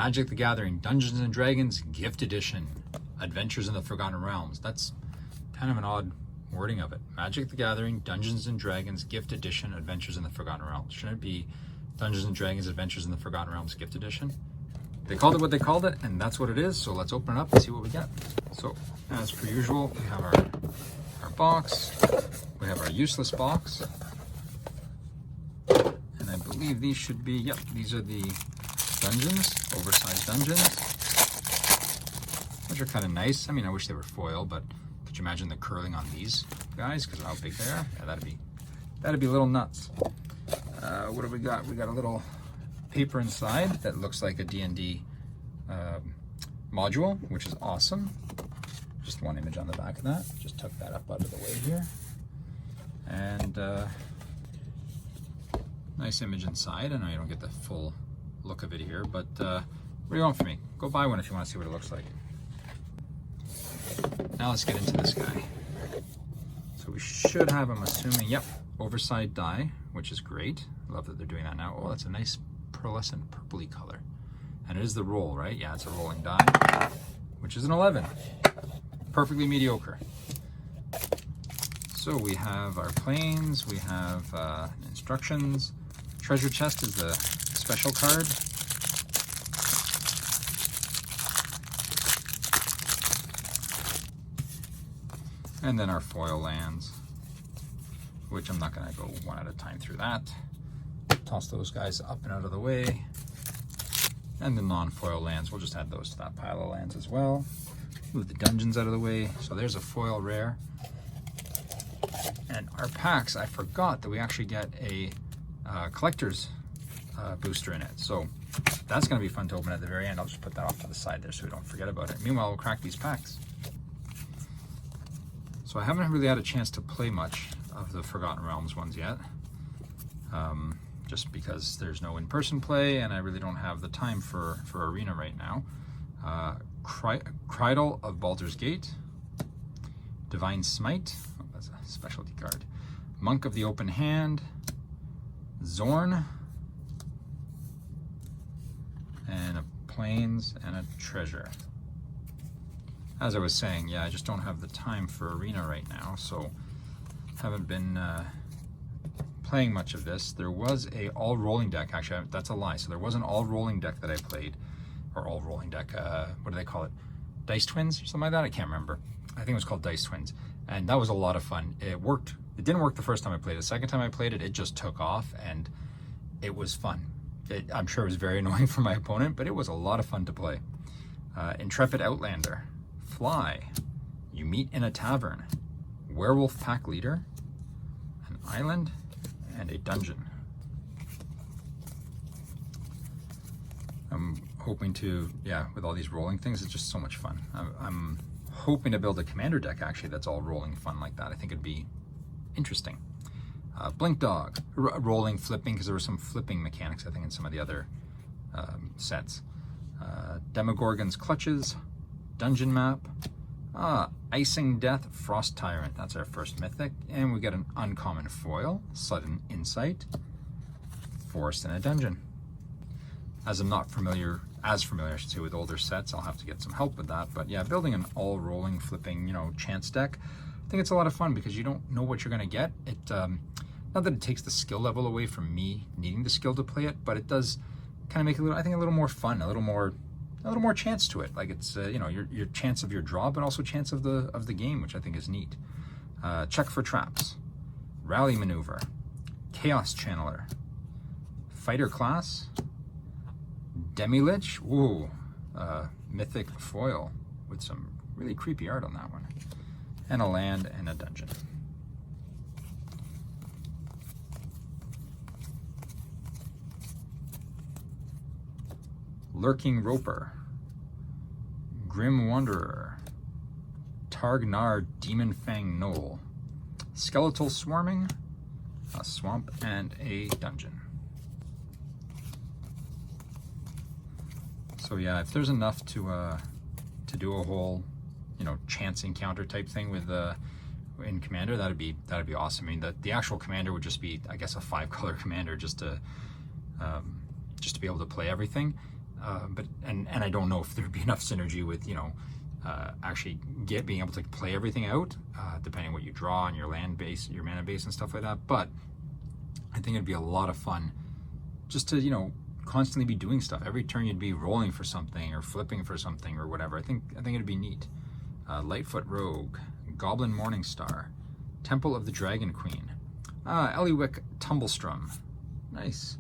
Magic the Gathering Dungeons and Dragons Gift Edition, Adventures in the Forgotten Realms. That's kind of an odd wording of it. Magic the Gathering Dungeons and Dragons Gift Edition, Adventures in the Forgotten Realms. Shouldn't it be Dungeons and Dragons Adventures in the Forgotten Realms Gift Edition? They called it what they called it, and that's what it is. So let's open it up and see what we get. So as per usual, we have our box. We have our useless box. And I believe these should be, yep, these are the dungeons, oversized dungeons, which are kind of nice. I mean, I wish they were foil, but could you imagine the curling on these guys because of how big they are? Yeah, that'd be a little nuts. What do we got? We got a little paper inside that looks like a D&D module, which is awesome. Just one image on the back of that. Just tuck that up out of the way here. And nice image inside. I know you don't get the full look of it here, but what do you want from me? Go buy one if you want to see what it looks like. Now let's get into this guy. So we should have, I'm assuming, yep, oversized die, which is great. I love that they're doing that now. Oh, that's a nice pearlescent purpley color. And it is the roll, right? Yeah, it's a rolling die, which is an 11. Perfectly mediocre. So we have our planes, we have instructions. Treasure chest is the special card. And then our foil lands, which I'm not gonna go one at a time through that. Toss those guys up and out of the way. And the non-foil lands, we'll just add those to that pile of lands as well. Move the dungeons out of the way. So there's a foil rare. And our packs, I forgot that we actually get a collector's booster in it. So that's gonna be fun to open at the very end. I'll just put that off to the side there so we don't forget about it. Meanwhile, we'll crack these packs. So I haven't really had a chance to play much of the Forgotten Realms ones yet. Just because there's no in-person play and I really don't have the time for Arena right now. Cridle of Baldur's Gate, Divine Smite, oh, that's a specialty card, Monk of the Open Hand, Zorn, and a Plains and a Treasure. As I was saying, yeah, I just don't have the time for Arena right now, so haven't been playing much of this. There was a all rolling deck, actually, that's a lie. So there was an all rolling deck that I played, or all rolling deck, what do they call it? Dice Twins or something like that? I can't remember. I think it was called Dice Twins. And that was a lot of fun. It worked. It didn't work the first time I played it. The second time I played it, it just took off and it was fun. I'm sure it was very annoying for my opponent, but it was a lot of fun to play. Intrepid Outlander, Fly, You Meet in a Tavern, Werewolf Pack Leader, an Island, and a Dungeon. I'm hoping to, yeah, with all these rolling things, it's just so much fun. I'm hoping to build a commander deck, actually, that's all rolling fun like that. I think it'd be interesting. Blink Dog, rolling, flipping, because there were some flipping mechanics, I think, in some of the other sets. Demogorgon's Clutches, Dungeon Map, Icing Death, Frost Tyrant, that's our first mythic, and we get an uncommon foil, Sudden Insight, Forest in a Dungeon. As I'm not as familiar, I should say, with older sets, I'll have to get some help with that, but yeah, building an all rolling, flipping, you know, chance deck, I think it's a lot of fun because you don't know what you're going to get. It not that it takes the skill level away from me needing the skill to play it, but it does kind of make it a little, I think, a little more fun, a little more chance to it. Like it's you know, your chance of your draw, but also chance of the game, which I think is neat. Check for Traps, Rally Maneuver, Chaos Channeler, Fighter Class, Demi-Lich, ooh, Mythic Foil with some really creepy art on that one, and a land and a dungeon. Lurking Roper, Grim Wanderer, Targnar Demon Fang Knoll, Skeletal Swarming, a swamp, and a dungeon. So yeah, if there's enough to do a whole, you know, chance encounter type thing with in Commander, that'd be awesome. I mean, the actual Commander would just be, I guess, a 5-color Commander just to be able to play everything. but I don't know if there'd be enough synergy with, you know, actually being able to play everything out, depending on what you draw and your land base, your mana base and stuff like that. But I think it'd be a lot of fun just to, you know, constantly be doing stuff. Every turn you'd be rolling for something or flipping for something or whatever. I think it'd be neat. Lightfoot Rogue, Goblin Morningstar, Temple of the Dragon Queen, Eliwick Tumblestrum. Nice.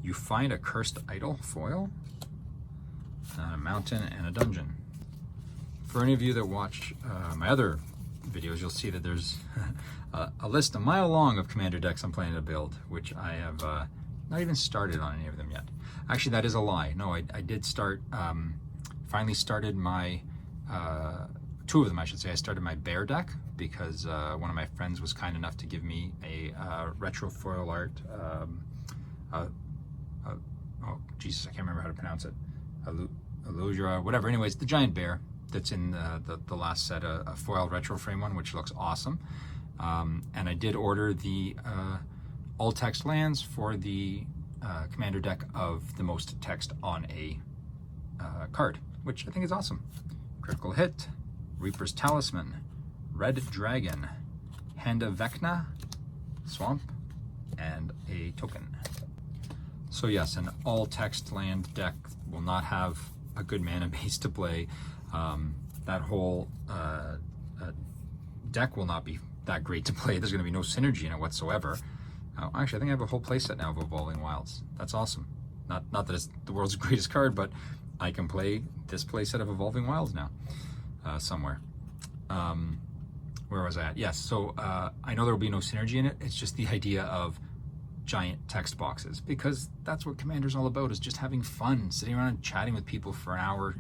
You find a cursed idol foil, a mountain, and a dungeon. For any of you that watch my other videos, you'll see that there's a list a mile long of commander decks I'm planning to build, which I have not even started on any of them yet. Actually, that is a lie. No, I did start, finally started my, two of them I should say. I started my bear deck because one of my friends was kind enough to give me a retro foil art, oh Jesus, I can't remember how to pronounce it, Aludra, whatever. Anyways, the giant bear that's in the last set, a foil retro frame one, which looks awesome. And I did order the all text lands for the commander deck of the most text on a card, which I think is awesome. Critical Hit, Reaper's Talisman, Red Dragon, Hand of Vecna, Swamp, and a token. So yes, an all text land deck will not have a good mana base to play. That whole deck will not be that great to play. There's going to be no synergy in it whatsoever. Actually, I think I have a whole playset now of Evolving Wilds. That's awesome. Not that it's the world's greatest card, but I can play this playset of Evolving Wilds now somewhere. Where was I at? Yes, so I know there will be no synergy in it. It's just the idea of giant text boxes, because that's what Commander's all about, is just having fun, sitting around and chatting with people for an hour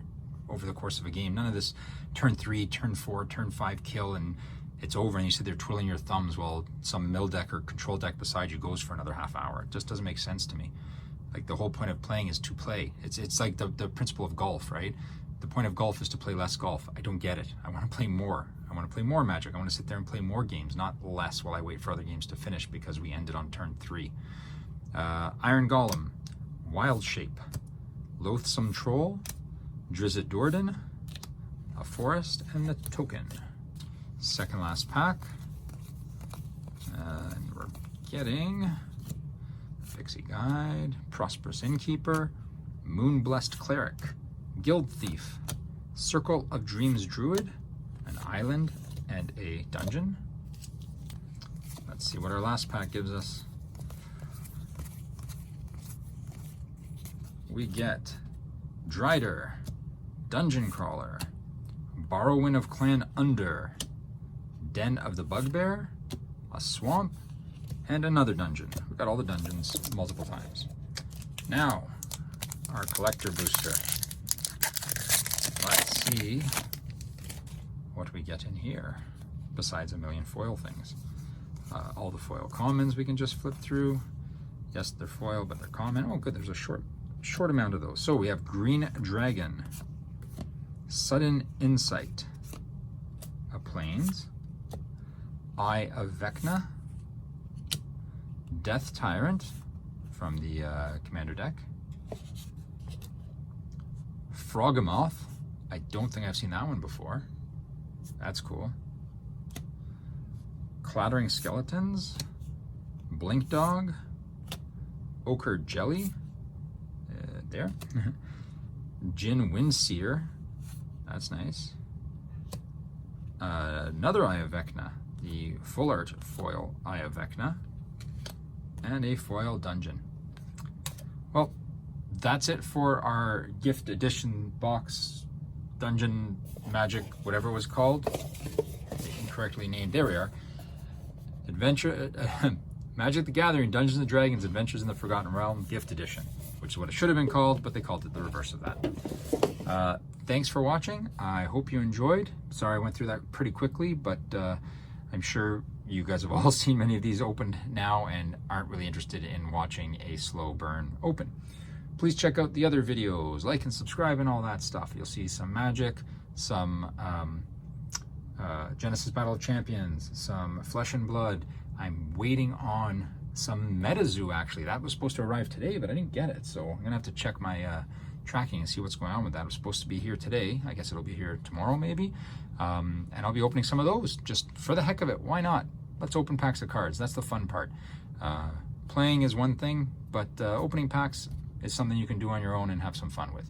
over the course of a game. None of this turn 3, turn 4, turn 5 kill and it's over and you sit there twiddling your thumbs while some mill deck or control deck beside you goes for another half hour. It just doesn't make sense to me. Like, the whole point of playing is to play. It's like the principle of golf, right? The point of golf is to play less golf. I don't get it. I want to play more. I want to play more Magic. I want to sit there and play more games, not less while I wait for other games to finish because we ended on turn 3. Iron Golem, Wild Shape, Loathsome Troll, Drizzt Do'Urden, a Forest, and the Token. Second last pack. And we're getting Pixie Guide, Prosperous Innkeeper, Moon-Blessed Cleric, Guild Thief, Circle of Dreams Druid, an island, and a dungeon. Let's see what our last pack gives us. We get Drider, Dungeon Crawler, Borrowin of Clan Under, Den of the Bugbear, a Swamp, and another dungeon. We've got all the dungeons multiple times. Now, our collector booster. Let's see what we get in here, besides a million foil things. All the foil commons we can just flip through. Yes, they're foil, but they're common. Oh, good, there's a short amount of those. So we have Green Dragon, Sudden Insight, a Plains, Eye of Vecna, Death Tyrant from the commander deck, Froghemoth. I don't think I've seen that one before. That's cool. Clattering Skeletons, Blink Dog, Ochre Jelly, there. Jin Windseer, that's nice. Another Eye of Vecna, the full art foil Eye of Vecna, and a foil dungeon. Well, that's it for our gift edition box dungeon magic, whatever it was called, incorrectly named. There we are. Adventure Magic the Gathering Dungeons and Dragons Adventures in the Forgotten Realm gift edition, which is what it should have been called, but they called it the reverse of that. Thanks for watching. I hope you enjoyed. Sorry I went through that pretty quickly, but I'm sure you guys have all seen many of these opened now and aren't really interested in watching a slow burn open. Please check out the other videos, like and subscribe and all that stuff. You'll see some Magic, some Genesis Battle of Champions, some Flesh and Blood. I'm waiting on some MetaZoo, actually. That was supposed to arrive today, but I didn't get it. So I'm gonna have to check my tracking and see what's going on with that. It was supposed to be here today. I guess it'll be here tomorrow maybe. And I'll be opening some of those just for the heck of it. Why not? Let's open packs of cards. That's the fun part. Playing is one thing, but opening packs is something you can do on your own and have some fun with.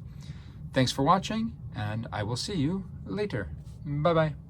Thanks for watching, and I will see you later. Bye-bye.